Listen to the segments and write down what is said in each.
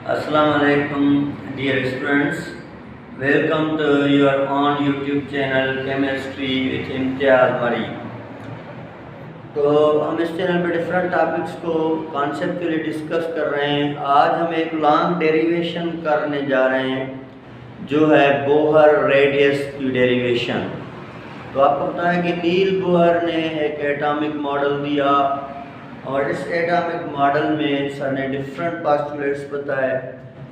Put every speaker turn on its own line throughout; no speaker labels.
Assalamu alaikum, dear students. Welcome to your own YouTube channel Chemistry with Imtiaz Mari. तो हम इस channel पे different topics को conceptually discuss कर रहे हैं। आज हम एक लॉन्ग डेरिवेशन करने जा रहे हैं जो है बोहर रेडियस की डेरिवेशन। तो आपको पता है कि नील बोहर ने एक एटॉमिक मॉडल दिया और इस एटॉमिक मॉडल में सर ने डिफरेंट पोस्टुलेट्स बताए,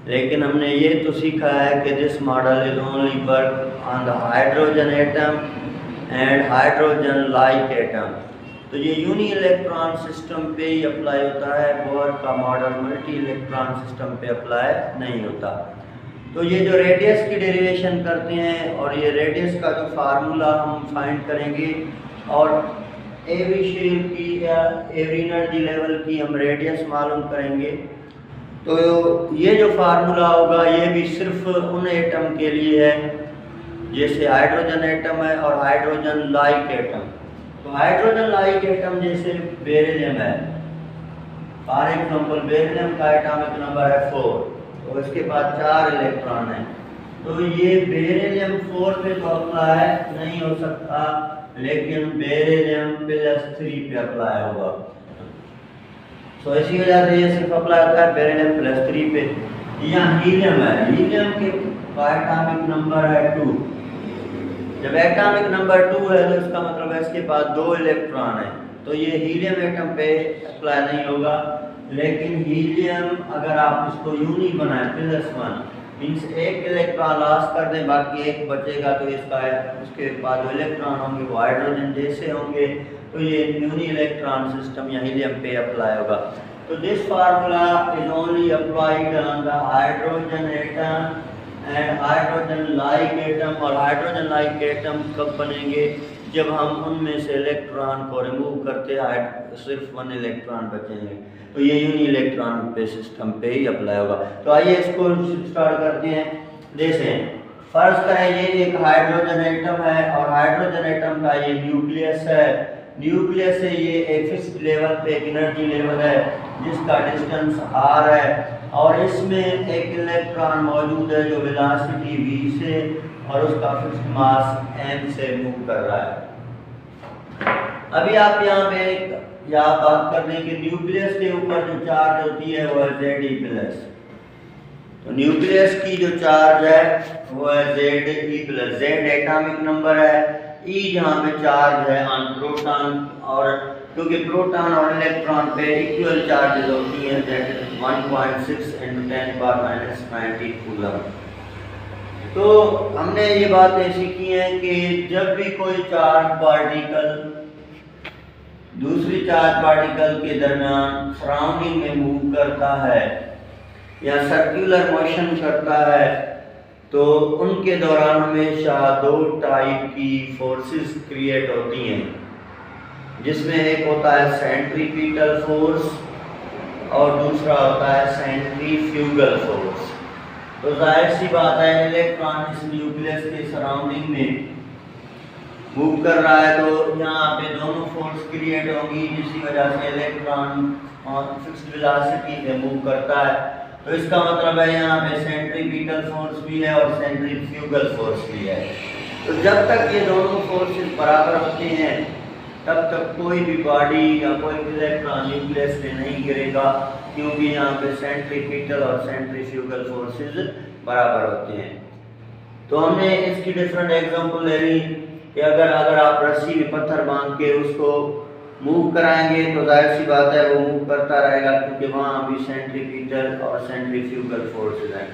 लेकिन हमने ये तो सीखा है कि this model is only work on the hydrogen atom and hydrogen like atom. तो ये यूनी इलेक्ट्रॉन सिस्टम पे ही अप्लाई होता है, बोहर का मॉडल मल्टी इलेक्ट्रॉन सिस्टम पे अप्लाई नहीं होता। तो ये जो रेडियस की डेरिवेशन करते हैं और ये रेडियस का जो फार्मूला हम फाइंड करेंगे और एवरी शेप की या एवरी एनर्जी लेवल की हम रेडियस मालूम करेंगे। तो ये जो फार्मूला होगा ये भी सिर्फ उन एटम के लिए है जैसे हाइड्रोजन एटम है और हाइड्रोजन लाइक एटम। तो हाइड्रोजन लाइक एटम जैसे बेरिलियम है, फॉर एग्जांपल बेरिलियम का एटॉमिक नंबर है 4, तो इसके पास 4 इलेक्ट्रॉन है। तो ये बेरिलियम 4 पे तो अप्लाई नहीं हो सकता, लेकिन बेरिलियम +3 पे अप्लाई होगा। तो इसी वजह से ये सिर्फ अप्लाई होता है बेरिलियम +3 पे। यहाँ हीलियम है, हीलियम के एटॉमिक नंबर है 2। जब एटॉमिक नंबर 2 है तो इसका मतलब है इसके पास 2 इलेक्ट्रॉन है, तो ये हीलियम एटम पे अप्लाई नहीं होगा। लेकिन हीलियम अगर आप इसको यूनिक बनाए +1 मीन्स एक इलेक्ट्रॉन लॉस कर दें, बाकी एक बचेगा, तो उसके पास जो इलेक्ट्रॉन होंगे वो हाइड्रोजन जैसे होंगे, तो ये यूनी इलेक्ट्रॉन सिस्टम या हीलियम पे अप्लाई होगा। तो this formula is only applied on the hydrogen atom and hydrogen like atom. और हाइड्रोजन लाइक एटम कब बनेंगे? जब हम उनमें से इलेक्ट्रॉन को रिमूव करते हैं, सिर्फ 1 इलेक्ट्रॉन बचेंगे, तो ये यूनी इलेक्ट्रॉन पे सिस्टम पे ही अप्लाई होगा। तो आइए इसको स्टार्ट करते हैं। जैसे फर्ज करें ये एक हाइड्रोजन एटम है और हाइड्रोजन एटम का ये न्यूक्लियस है। न्यूक्लियस से ये एक फिक्स्ड लेवल पे एक एनर्जी लेवल है जिसका डिस्टेंस r है और इसमें एक इलेक्ट्रॉन मौजूद है जो वेलोसिटी v से और उसका फिक्स्ड मास m से मूव कर रहा है। अभी आप यहाँ पे बात कर दें कि न्यूक्लियस के ऊपर जो चार्ज होती है वो है Ze+। तो न्यूक्लियस की जो चार्ज है वो है Ze+। Z एटॉमिक नंबर है, E जहाँ पे चार्ज है ऑन प्रोटॉन, और क्योंकि प्रोटॉन और इलेक्ट्रॉन पे इक्वल चार्जेस होती हैं, दैट इज 1.6 × 10⁻⁹ कूलम। तो हमने ये बातें सीखी हैं कि जब भी कोई चार्ज पार्टिकल दूसरी चार्ज पार्टिकल के दरमियान सराउंडिंग में मूव करता है या सर्कुलर मोशन करता है, तो उनके दौरान हमेशा 2 टाइप की फोर्सेस क्रिएट होती हैं, जिसमें एक होता है सेंट्रीपिटल फोर्स और दूसरा होता है सेंट्रीफ्यूगल फोर्स। तो जाहिर सी बात है इलेक्ट्रॉन इस न्यूक्लियस के सराउंडिंग में मूव कर रहा है, तो यहाँ पे दोनों फोर्स क्रिएट होंगी, जिसकी वजह से इलेक्ट्रॉन फिक्स्ड वेलोसिटी पे मूव करता है। तो इसका मतलब है यहाँ पे सेंट्रीपिटल फोर्स भी है और सेंट्रीफ्यूगल फोर्स भी है। तो जब तक ये दोनों फोर्सेस बराबर होते हैं तब तक कोई भी बॉडी या कोई इलेक्ट्रॉन न्यूक्लियस में नहीं गिरेगा, क्योंकि यहाँ पे सेंट्रीपिटल और सेंट्रीफ्यूगल फोर्सेस बराबर होते हैं। तो हमने इसकी डिफरेंट एग्जांपल ले ली कि अगर आप रस्सी में पत्थर बांध के उसको मूव कराएंगे तो जाहिर सी बात है वो मूव करता रहेगा, क्योंकि वहाँ भी सेंट्रीपिटल और सेंट्रीफ्यूगल फोर्सेस हैं।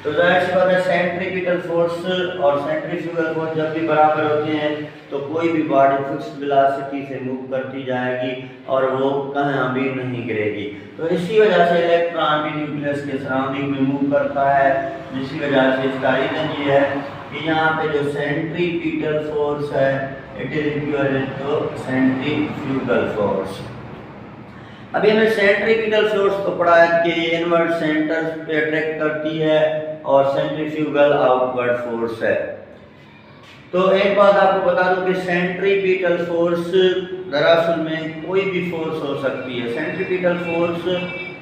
तो जाहिर सी बात है सेंट्रीपिटल फोर्स और सेंट्रीफ्यूगल फोर्स जब भी बराबर होते हैं तो कोई भी बॉडी फिक्स्ड वेलोसिटी से मूव करती जाएगी और वो कहीं भी नहीं गिरेगी। तो इसी वजह से इलेक्ट्रॉन भी न्यूक्लियस के सराउंडिंग में मूव करता है, जिसकी वजह से इसका रीजन ये है कि यहाँ पे जो सेंट्रीपिटल फोर्स है it is equivalent to centrifugal force. अभी हमने सेंट्रीपिटल फोर्स को पढ़ा है कि इनवर्ड सेंटर पे अट्रैक्ट करती है और सेंट्रीफ्यूगल आउटवर्ड फोर्स है। तो एक बात आपको बता दूं कि सेंट्रीपिटल फोर्स दरअसल में कोई भी फोर्स हो सकती है। Centripetal force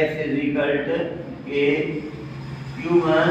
F = K Q1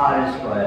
R²۔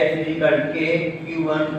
F = K Q1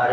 R²۔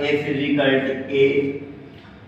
F = K۔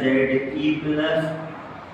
Ze+،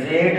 Z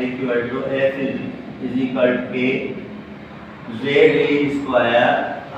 = K Ze²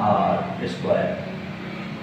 R²۔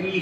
Fe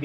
K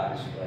R²۔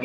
K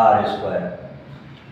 R²۔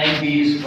Mv²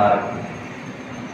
R۔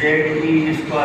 Ze²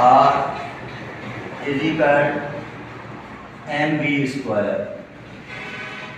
R Mv²۔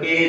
K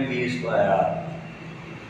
Mv²۔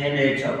NH/2π۔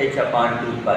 h/2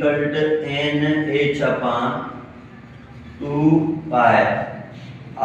nh/2 π r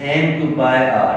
m2 π r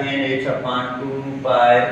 nh/2 π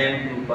m2 π r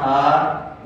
r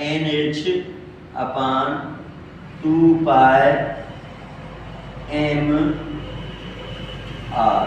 nh/2 π m r۔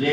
z²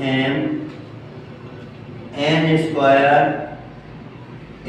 m n² h²۔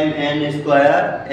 m n² h²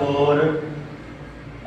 4 π²۔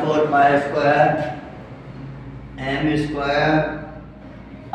4 π² m² r²۔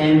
m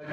z²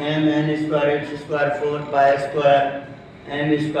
m n² h² 4 π² m² r²۔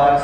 r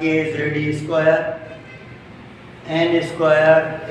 kz² n² h²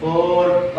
4 π²،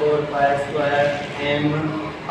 4 π² m r۔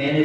n² h²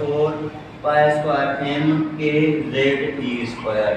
4 π² m kz²۔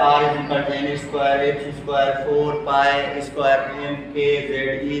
r n² h² 4 π² m kz²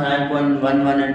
9.11 ×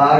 R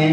N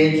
H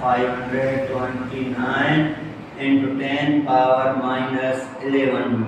529 × 10⁻11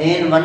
n1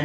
n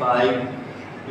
529 ×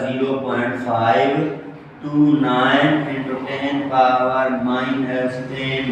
0.529 × 10⁻10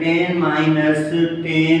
10⁻10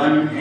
1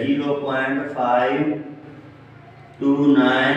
0.529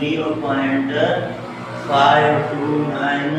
0.529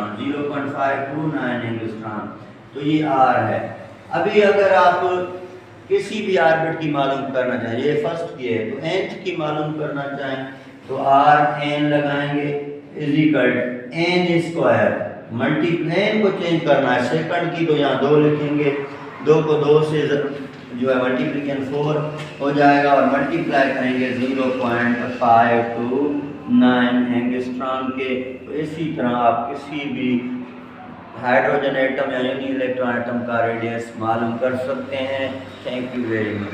angstrom, 0.529 angstrom. तो ये R है। अभी अगर आप किसी भी orbit की मालूम करना चाहें, ये फर्स्ट की है, तो nth की मालूम करना चाहें तो Rn लगाएंगे इज इक्वल n स्क्वायर, मल्टीप्लेन को चेंज करना है, सेकंड की तो यहाँ 2 लिखेंगे, 2 को 2 से जो है मल्टीप्लिकेशन 4 हो जाएगा और मल्टीप्लाई करेंगे 0.529 एंगस्ट्रॉन के। तो इसी तरह आप किसी भी हाइड्रोजन एटम या यूनी इलेक्ट्रॉन एटम का रेडियस मालूम कर सकते हैं। Thank you very much.